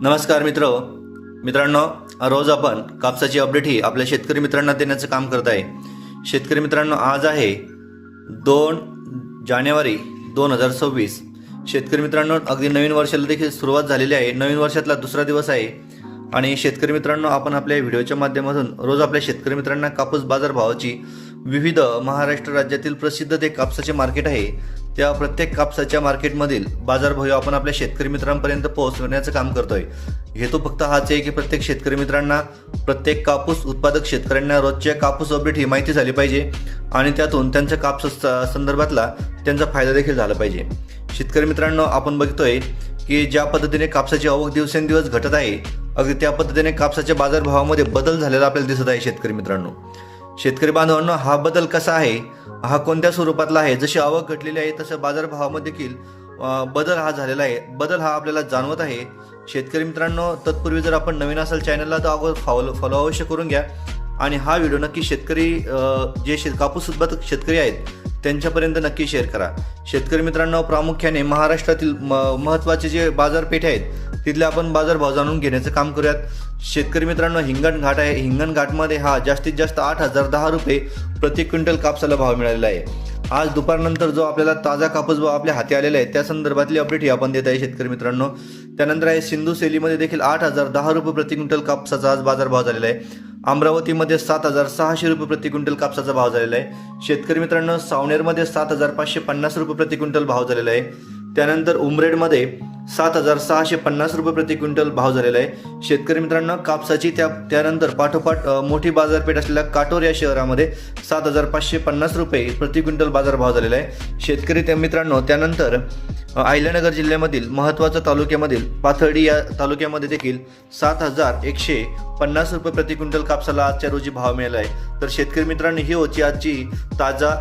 नमस्कार मित्रांनो, रोज आपण कापसाची अपडेट ही आपल्या शेतकरी मित्रांना देण्याचं काम करत आहे। शेतकरी मित्रांनो, आज आहे 2 जानेवारी 2026। शेतकरी मित्रांनो, अगदी नवीन वर्षाला देखील सुरुवात झालेली आहे। नवीन वर्षातला दुसरा दिवस आहे आणि शेतकरी मित्रांनो, आपण आपल्या व्हिडिओच्या माध्यमातून रोज आपल्या शेतकरी मित्रांना कापूस बाजारभावाची विविध महाराष्ट्र राज्यातील प्रसिद्ध ते कापसाचे मार्केट आहे त्या प्रत्येक कापसाच्या मार्केटमधील बाजारभाव आपण आपल्या शेतकरी मित्रांपर्यंत पोहोचवण्याचं काम करतोय। हेतू फक्त हाच आहे की प्रत्येक शेतकरी मित्रांना, प्रत्येक कापूस उत्पादक शेतकऱ्यांना रोजच्या कापूस अपडेट ही माहिती झाली पाहिजे आणि त्यातून त्यांच्या कापूस संदर्भातला त्यांचा फायदा देखील झाला पाहिजे। शेतकरी मित्रांनो, आपण बघतोय की ज्या पद्धतीने कापसाची आवक दिवसेंदिवस घटत आहे, अगदी त्या पद्धतीने कापसाच्या बाजारभावामध्ये बदल झालेला आपल्याला दिसत आहे। शेतकरी मित्रांनो, शेतकरी बांधवांनो, हा बदल कसा आहे, हा कोणत्या स्वरूपातला आहे? जशी आवक घटलेली आहे तसं बाजारभावामध्ये देखील बदल हा झालेला आहे। बदल हा आपल्याला जाणवत आहे। शेतकरी मित्रांनो, तत्पूर्वी जर आपण नवीन असाल चॅनलला तर अगोदर फॉलो अवश्य करून घ्या आणि हा व्हिडिओ नक्की शेतकरी जे कापूस उत्पादक शेतकरी आहेत त्यांच्यापर्यंत नक्की शेअर करा। शेतकरी मित्रांनो, प्रामुख्याने महाराष्ट्रातील महत्त्वाचे जे बाजारपेठ आहेत तिथले आपण बाजारभाव जाणून घेण्याचं काम करूयात। शेतकरी मित्रांनो, हिंगणघाट आहे। हिंगणघाटमध्ये हा जास्तीत जास्त 8,010 रुपये प्रति क्विंटल कापसाला भाव मिळालेला आहे। आज दुपारनंतर जो आपल्याला ताजा कापूस भाव आपल्या हाती आलेला आहे त्या संदर्भातली अपडेट ही आपण देत आहे शेतकरी मित्रांनो। त्यानंतर आहे सिंधू सेलीमध्ये देखील 8,010 रुपये प्रति क्विंटल कापसाचा आज बाजारभाव झालेला आहे। अमरावतीमध्ये 7,600 रुपये प्रति क्विंटल कापसाचा भाव झालेला आहे। शेतकरी मित्रांनो, सावनेरमध्ये 7,550 रुपये प्रति क्विंटल भाव झालेला आहे। त्यानंतर उमरेडमध्ये 7,650 रुपये प्रति क्विंटल भाव झालेला आहे। शेतकरी मित्रांनो, कापसाची त्यानंतर पाठोपाठ मोठी बाजारपेठ असलेल्या काटोर या शहरामध्ये 7,550 रुपये प्रति क्विंटल बाजारभाव झालेला आहे। शेतकरी मित्रांनो, त्यानंतर अहिल्यानगर जिल्ह्यामधील महत्त्वाच्या तालुक्यामधील पाथर्डी या तालुक्यामध्ये देखील 7,150 रुपये प्रति क्विंटल कापसाला आजच्या रोजी भाव मिळाला आहे। तर शेतकरी मित्रांनो, ही होती आजची ताजा